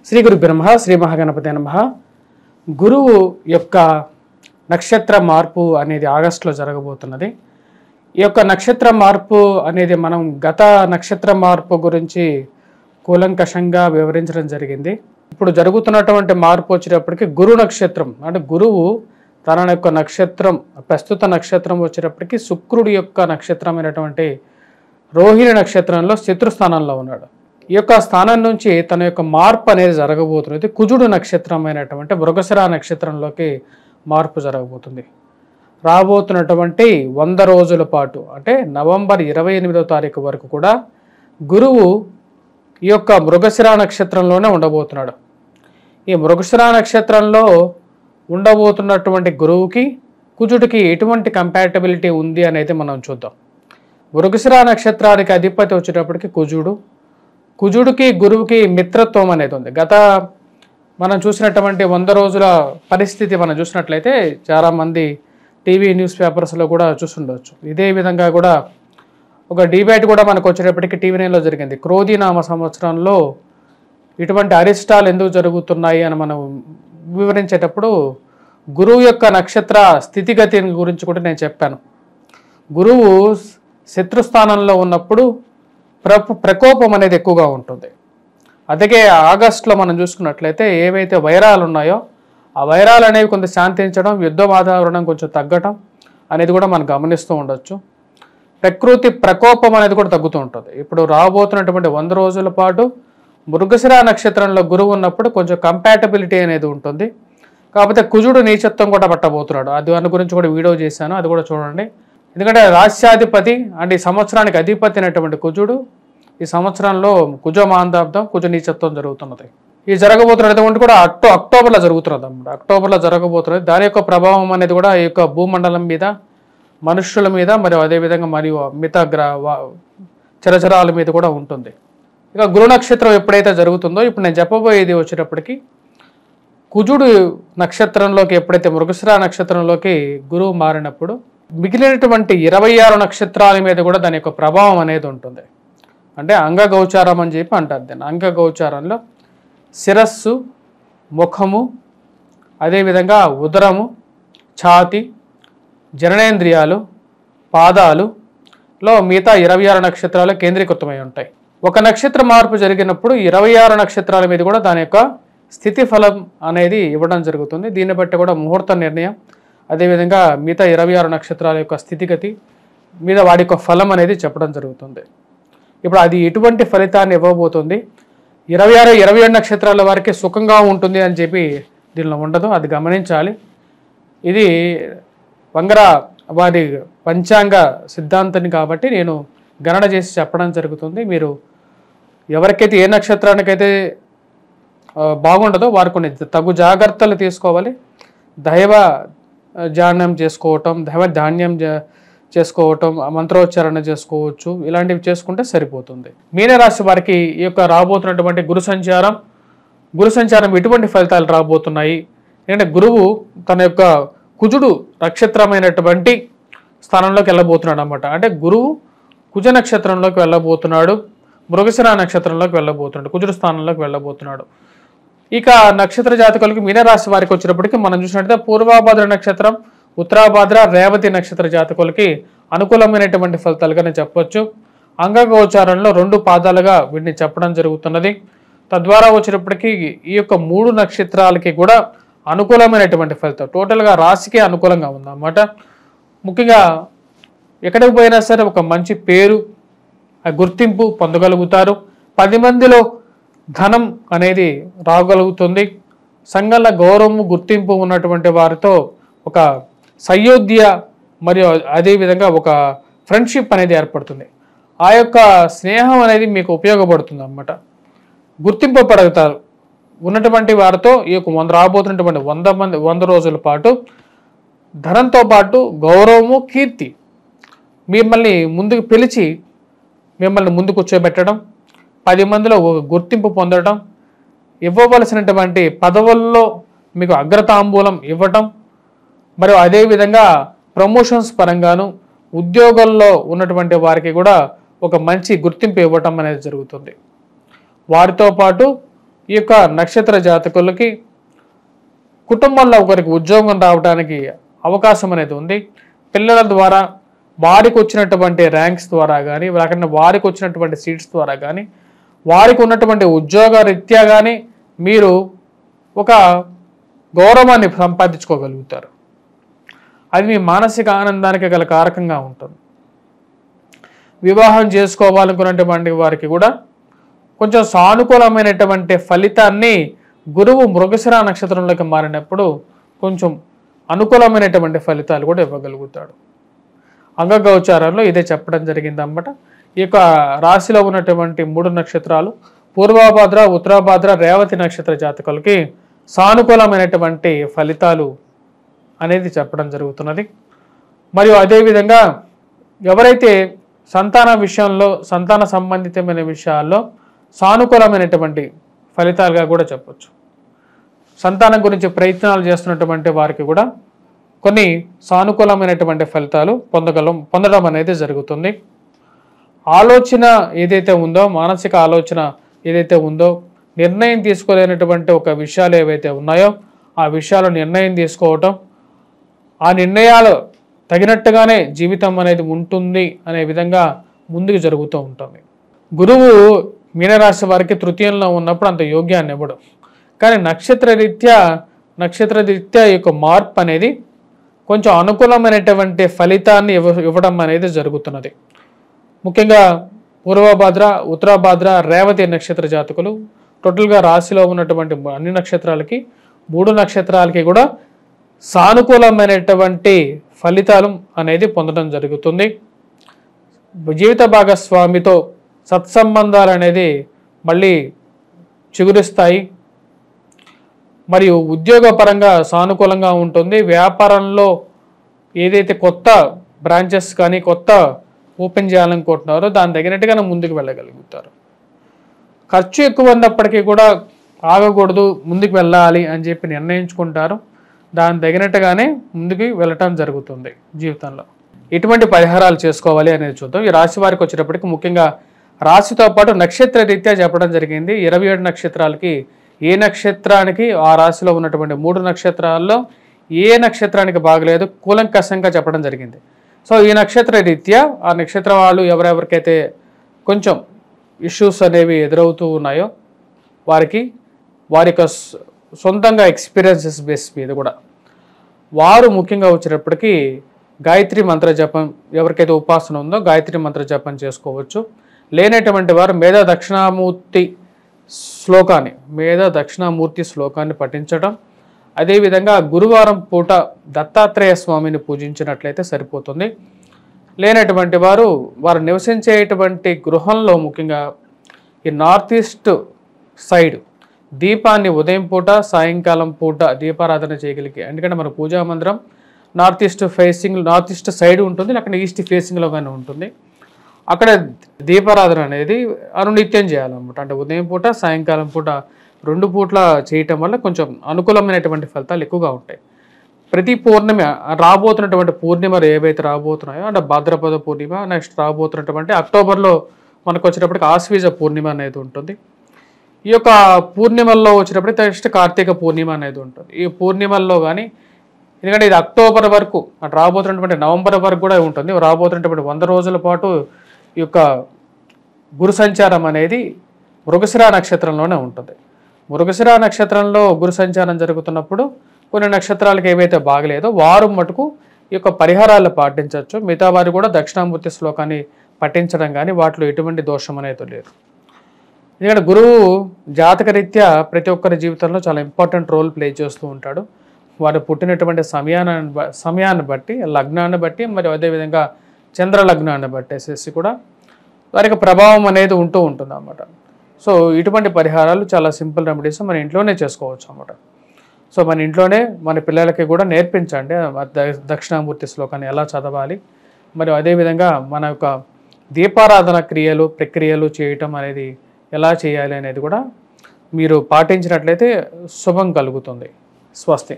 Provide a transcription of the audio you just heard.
శ్రీ గురు బ్రహ్మ శ్రీ మహాగణపతి నమః. గురువు యొక్క నక్షత్ర మార్పు అనేది ఆగస్టులో జరగబోతున్నది. ఈ యొక్క నక్షత్ర మార్పు అనేది మనం గత నక్షత్ర మార్పు గురించి కూలంకషంగా వివరించడం జరిగింది. ఇప్పుడు జరుగుతున్నటువంటి మార్పు వచ్చేటప్పటికి గురు నక్షత్రం అంటే గురువు తన యొక్క నక్షత్రం ప్రస్తుత నక్షత్రం వచ్చేటప్పటికి శుక్రుడి యొక్క నక్షత్రమైనటువంటి రోహిణి నక్షత్రంలో శత్రుస్థానంలో ఉన్నాడు. ఈ యొక్క స్థానం నుంచి తన యొక్క మార్పు అనేది జరగబోతున్నది. కుజుడు నక్షత్రమైనటువంటి మృగశిర నక్షత్రంలోకి మార్పు జరగబోతుంది. రాబోతున్నటువంటి 100 రోజుల పాటు అంటే నవంబర్ 28వ తారీఖు వరకు కూడా గురువు ఈ యొక్క మృగశిర నక్షత్రంలోనే ఉండబోతున్నాడు. ఈ మృగశిర నక్షత్రంలో ఉండబోతున్నటువంటి గురువుకి కుజుడికి ఎటువంటి కంపాటబిలిటీ ఉంది అనేది మనం చూద్దాం. మృగశిర నక్షత్రానికి అధిపతి వచ్చేటప్పటికి కుజుడికి గురువుకి మిత్రత్వం అనేది ఉంది. గత మనం చూసినటువంటి 100 రోజుల పరిస్థితి మనం చూసినట్లయితే చాలామంది టీవీ న్యూస్ పేపర్స్లో కూడా చూస్తుండవచ్చు. ఇదే విధంగా కూడా ఒక డిబేట్ కూడా మనకు వచ్చేటప్పటికి టీవీ9లో జరిగింది. క్రోధీనామ సంవత్సరంలో ఇటువంటి అరిష్టాలు ఎందుకు జరుగుతున్నాయి అని మనం వివరించేటప్పుడు గురువు యొక్క నక్షత్ర స్థితిగతి గురించి కూడా నేను చెప్పాను. గురువు శత్రుస్థానంలో ఉన్నప్పుడు ప్రకోపం అనేది ఎక్కువగా ఉంటుంది. అందుకే ఆగస్టులో మనం చూసుకున్నట్లయితే ఏవైతే వైరాలు ఉన్నాయో ఆ వైరాలు అనేవి కొంత శాంతించడం, యుద్ధ వాతావరణం కొంచెం తగ్గటం అనేది కూడా మనం గమనిస్తూ ఉండొచ్చు. ప్రకృతి ప్రకోపం అనేది కూడా తగ్గుతూ ఉంటుంది. ఇప్పుడు రాబోతున్నటువంటి 100 రోజుల పాటు మృగశిర నక్షత్రంలో గురువు ఉన్నప్పుడు కొంచెం కంపాటబిలిటీ అనేది ఉంటుంది. కాకపోతే కుజుడు నీచత్వం కూడా పట్టబోతున్నాడు. దాని గురించి కూడా వీడియో చేశాను, అది కూడా చూడండి. ఎందుకంటే రాష్ట్రాధిపతి అంటే ఈ సంవత్సరానికి అధిపతి అయినటువంటి కుజుడు ఈ సంవత్సరంలో కుజ మాందాబ్దం కుజ నీచత్వం జరుగుతున్నది. ఈ జరగబోతున్నటువంటి కూడా అక్టోబర్లో జరుగుతున్నది అన్నమాట. అక్టోబర్లో జరగబోతున్నది. దాని యొక్క ప్రభావం అనేది కూడా ఈ యొక్క భూమండలం మీద, మనుష్యుల మీద మరియు అదేవిధంగా మరియు మిగతా చరచరాల మీద కూడా ఉంటుంది. ఇక గురు నక్షత్రం ఎప్పుడైతే జరుగుతుందో ఇప్పుడు నేను చెప్పబోయేది వచ్చేటప్పటికి కుజుడు నక్షత్రంలోకి ఎప్పుడైతే మృగశిర నక్షత్రంలోకి గురువు మారినప్పుడు మిగిలినటువంటి 26 నక్షత్రాల మీద కూడా దాని యొక్క ప్రభావం అనేది ఉంటుంది. అంటే అంగగోచారం అని చెప్పి అంటారు దాన్ని. అంగగోచారంలో శిరస్సు, ముఖము, అదేవిధంగా ఉదరము, ఛాతి, జననేంద్రియాలు, పాదాలులో మిగతా 26 నక్షత్రాలు కేంద్రీకృతమై ఉంటాయి. ఒక నక్షత్ర మార్పు జరిగినప్పుడు 26 నక్షత్రాల మీద కూడా దాని యొక్క స్థితి ఫలం అనేది ఇవ్వడం జరుగుతుంది. దీన్ని బట్టి కూడా ముహూర్త నిర్ణయం, అదేవిధంగా మిగతా 26 నక్షత్రాల యొక్క స్థితిగతి మీద వాడి యొక్క ఫలం అనేది చెప్పడం జరుగుతుంది. ఇప్పుడు అది ఎటువంటి ఫలితాన్ని ఇవ్వబోతుంది, 26, 27 నక్షత్రాల వారికి సుఖంగా ఉంటుంది అని చెప్పి దీనిలో ఉండదు, అది గమనించాలి. ఇది వంగర వారి పంచాంగ సిద్ధాంతాన్ని కాబట్టి నేను గణన చేసి చెప్పడం జరుగుతుంది. మీరు ఎవరికైతే ఏ నక్షత్రానికైతే బాగుండదో వారు కొన్ని తగు జాగ్రత్తలు తీసుకోవాలి. దైవ ధ్యానం చేసుకోవటం, దైవ ధాన్యం చేసుకోవటం, మంత్రోచ్చారణ చేసుకోవచ్చు. ఇలాంటివి చేసుకుంటే సరిపోతుంది. మీనరాశి వారికి ఈ యొక్క రాబోతున్నటువంటి గురు సంచారం ఎటువంటి ఫలితాలు రాబోతున్నాయి? ఎందుకంటే గురువు తన యొక్క కుజుడు నక్షత్రమైనటువంటి స్థానంలోకి వెళ్ళబోతున్నాడు అన్నమాట. అంటే గురువు కుజ నక్షత్రంలోకి వెళ్ళబోతున్నాడు, మృగశిర నక్షత్రంలోకి వెళ్ళబోతున్నాడు, కుజుడు స్థానంలోకి వెళ్ళబోతున్నాడు. ఇక నక్షత్ర జాతకులకి మీనరాశి వారికి వచ్చినప్పటికీ మనం చూసినట్లయితే పూర్వభాద్ర నక్షత్రం, ఉత్తరాభాద్ర, రేవతి నక్షత్ర జాతకులకి అనుకూలమైనటువంటి ఫలితాలుగానే చెప్పవచ్చు. అంగగోచారంలో 2 పాదాలుగా వీటిని చెప్పడం జరుగుతున్నది. తద్వారా వచ్చినప్పటికీ ఈ యొక్క 3 నక్షత్రాలకి కూడా అనుకూలమైనటువంటి ఫలితం, టోటల్గా రాశికి అనుకూలంగా ఉందన్నమాట. ముఖ్యంగా ఎక్కడికి పోయినా సరే ఒక మంచి పేరు, గుర్తింపు పొందగలుగుతారు. 10 మందిలో ధనం అనేది రాగలుగుతుంది. సంఘంలో గౌరవము, గుర్తింపు ఉన్నటువంటి వారితో ఒక సయోధ్య మరియు అదేవిధంగా ఒక ఫ్రెండ్షిప్ అనేది ఏర్పడుతుంది. ఆ యొక్క స్నేహం అనేది మీకు ఉపయోగపడుతుంది అన్నమాట. గుర్తింపు పడతారు ఉన్నటువంటి వారితో. ఈ యొక్క రాబోతున్నటువంటి 100 రోజుల పాటు ధనంతో పాటు గౌరవము, కీర్తి, మిమ్మల్ని ముందుకు పిలిచి మిమ్మల్ని ముందు కూర్చోబెట్టడం, 10 మందిలో గుర్తింపు పొందడం, ఇవ్వవలసినటువంటి పదవుల్లో మీకు అగ్రతాంబూలం ఇవ్వటం, మరియు అదేవిధంగా ప్రమోషన్స్ పరంగాను ఉద్యోగాల్లో ఉన్నటువంటి వారికి కూడా ఒక మంచి గుర్తింపు ఇవ్వటం అనేది జరుగుతుంది. వారితో పాటు ఈ యొక్క నక్షత్ర జాతకులకి కుటుంబంలో ఒకరికి ఉద్యోగం రావడానికి అవకాశం అనేది ఉంది. పిల్లల ద్వారా వారికి వచ్చినటువంటి ర్యాంక్స్ ద్వారా కానీ, లేకపోతే వారికి వచ్చినటువంటి సీట్స్ ద్వారా కానీ, వారికి ఉన్నటువంటి ఉద్యోగ రీత్యా కానీ మీరు ఒక గౌరవాన్ని సంపాదించుకోగలుగుతారు. అది మీ మానసిక ఆనందానికి గల కారకంగా ఉంటుంది. వివాహం చేసుకోవాలనుకున్నటువంటి వారికి కూడా కొంచెం సానుకూలమైనటువంటి ఫలితాన్ని గురువు మృగశిర నక్షత్రంలోకి మారినప్పుడు కొంచెం అనుకూలమైనటువంటి ఫలితాలు కూడా ఇవ్వగలుగుతాడు. అంగగోచారంలో ఇదే చెప్పడం జరిగింది అన్నమాట. ఈ యొక్క రాశిలో ఉన్నటువంటి 3 నక్షత్రాలు పూర్వభాద్ర, ఉత్తరాభాద్ర, రేవతి నక్షత్ర జాతకులకి సానుకూలమైనటువంటి ఫలితాలు అనేది చెప్పడం జరుగుతున్నది. మరియు అదేవిధంగా ఎవరైతే సంతాన విషయంలో, సంతాన సంబంధితమైన విషయాల్లో సానుకూలమైనటువంటి ఫలితాలుగా కూడా చెప్పచ్చు. సంతానం గురించి ప్రయత్నాలు చేస్తున్నటువంటి వారికి కూడా కొన్ని సానుకూలమైనటువంటి ఫలితాలు పొందడం అనేది జరుగుతుంది. ఆలోచన ఏదైతే ఉందో, మానసిక ఆలోచన ఏదైతే ఉందో, నిర్ణయం తీసుకోలేనటువంటి ఒక విషయాలు ఏవైతే ఉన్నాయో ఆ విషయాలు నిర్ణయం తీసుకోవటం, ఆ నిర్ణయాలు తగినట్టుగానే జీవితం అనేది ఉంటుంది అనే విధంగా ముందుకు జరుగుతూ ఉంటుంది. గురువు మీనరాశి వారికి తృతీయంలో ఉన్నప్పుడు అంత యోగ్యాన్ని ఇవ్వడు. కానీ నక్షత్ర రీత్యా ఈ యొక్క మార్పు అనేది కొంచెం అనుకూలమైనటువంటి ఫలితాన్ని ఇవ్వడం అనేది జరుగుతున్నది. ముఖ్యంగా పూర్వభాద్ర, ఉత్తరాభాద్ర, రేవతి నక్షత్ర జాతకులు టోటల్గా రాశిలో ఉన్నటువంటి అన్ని నక్షత్రాలకి 3 నక్షత్రాలకి కూడా సానుకూలమైనటువంటి ఫలితాలు అనేది పొందడం జరుగుతుంది. జీవిత భాగస్వామితో సత్సంబంధాలు అనేది మళ్ళీ చిగురిస్తాయి. మరియు ఉద్యోగపరంగా సానుకూలంగా ఉంటుంది. వ్యాపారంలో ఏదైతే కొత్త బ్రాంచెస్ కానీ కొత్త ఓపెన్ చేయాలనుకుంటున్నారో దాని తగినట్టుగానే ముందుకు వెళ్ళగలుగుతారు. ఖర్చు ఎక్కువ ఉన్నప్పటికీ కూడా ఆగకూడదు, ముందుకు వెళ్ళాలి అని చెప్పి నిర్ణయించుకుంటారు. దాని తగినట్టుగానే ముందుకు వెళ్ళటం జరుగుతుంది జీవితంలో. ఎటువంటి పరిహారాలు చేసుకోవాలి అనేది చూద్దాం. ఈ రాశి వారికి వచ్చేటప్పటికి ముఖ్యంగా రాశితో పాటు నక్షత్ర రీత్యా చెప్పడం జరిగింది. 27 నక్షత్రాలకి ఏ నక్షత్రానికి ఆ రాశిలో ఉన్నటువంటి 3 నక్షత్రాల్లో ఏ నక్షత్రానికి బాగలేదు కూలంకషంగా చెప్పడం జరిగింది. సో ఈ నక్షత్ర రీత్యా ఆ నక్షత్ర వాళ్ళు ఎవరెవరికైతే కొంచెం ఇష్యూస్ అనేవి ఎదురవుతూ ఉన్నాయో వారి యొక్క సొంతంగా ఎక్స్పీరియన్సెస్ బేస్ మీద కూడా వారు ముఖ్యంగా వచ్చేటప్పటికి గాయత్రి మంత్ర జపం, ఎవరికైతే ఉపాసన ఉందో గాయత్రి మంత్ర జపం చేసుకోవచ్చు. లేనటువంటి వారు మేధా దక్షిణామూర్తి శ్లోకాన్ని పఠించడం, అదేవిధంగా గురువారం పూట దత్తాత్రేయ స్వామిని పూజించినట్లయితే సరిపోతుంది. లేనటువంటి వారు నివసించేటువంటి గృహంలో ముఖ్యంగా ఈ నార్త్ ఈస్ట్ సైడ్ దీపాన్ని ఉదయం పూట సాయంకాలం పూట దీపారాధన చేయగలిగే, ఎందుకంటే మన పూజా మందిరం నార్త్ ఈస్ట్ సైడ్ ఉంటుంది, లేకపోతే ఈస్ట్ ఫేసింగ్లో కానీ ఉంటుంది. అక్కడ దీపారాధన అనేది అనునిత్యం చేయాలన్నమాట. అంటే ఉదయం పూట సాయంకాలం పూట 2 పూట్ల చేయటం వల్ల కొంచెం అనుకూలమైనటువంటి ఫలితాలు ఎక్కువగా ఉంటాయి. ప్రతి పూర్ణిమ రాబోతున్నటువంటి పూర్ణిమలు ఏవైతే రాబోతున్నాయో అంటే భాద్రపద పూర్ణిమ, నెక్స్ట్ రాబోతున్నటువంటి అక్టోబర్లో మనకు వచ్చేటప్పటికి ఆశ్వీజ పూర్ణిమ అనేది ఉంటుంది. ఈ యొక్క పూర్ణిమల్లో వచ్చేటప్పటికి నెక్స్ట్ కార్తీక పూర్ణిమ అనేది ఉంటుంది. ఈ పూర్ణిమల్లో కానీ ఎందుకంటే ఇది అక్టోబర్ వరకు అటు రాబోతున్నటువంటి నవంబర్ వరకు కూడా ఉంటుంది. రాబోతున్నటువంటి 100 రోజుల పాటు ఈ యొక్క గురు సంచారం అనేది మృగశిర నక్షత్రంలోనే ఉంటుంది. మృగశిర నక్షత్రంలో గురు సంచారం జరుగుతున్నప్పుడు కొన్ని నక్షత్రాలకు ఏవైతే బాగలేదో వారు మటుకు ఈ యొక్క పరిహారాలు పాటించవచ్చు. మిగతా వారు కూడా దక్షిణామూర్తి శ్లోకాన్ని పఠించడం కానీ వాటిలో ఎటువంటి దోషం అనేది లేదు. ఎందుకంటే గురువు జాతకరీత్యా ప్రతి ఒక్కరి జీవితంలో చాలా ఇంపార్టెంట్ రోల్ ప్లే చేస్తూ ఉంటాడు. వారు పుట్టినటువంటి సమయాన్ని బట్టి, లగ్నాన్ని బట్టి, మరియు అదేవిధంగా చంద్ర లగ్నాన్ని బట్టేసేసి కూడా వారికి ప్రభావం అనేది ఉంటూ ఉంటుంది అన్నమాట. సో ఇటువంటి పరిహారాలు చాలా సింపుల్ రెమెడీస్ మన ఇంట్లోనే చేసుకోవచ్చు అన్నమాట. సో మన ఇంట్లోనే మన పిల్లలకి కూడా నేర్పించండి దక్షిణామూర్తి శ్లోకాన్ని ఎలా చదవాలి, మరియు అదేవిధంగా మన యొక్క దీపారాధన ప్రక్రియలు చేయటం అనేది ఎలా చేయాలి అనేది కూడా మీరు పాటించినట్లయితే శుభం కలుగుతుంది. స్వస్తి.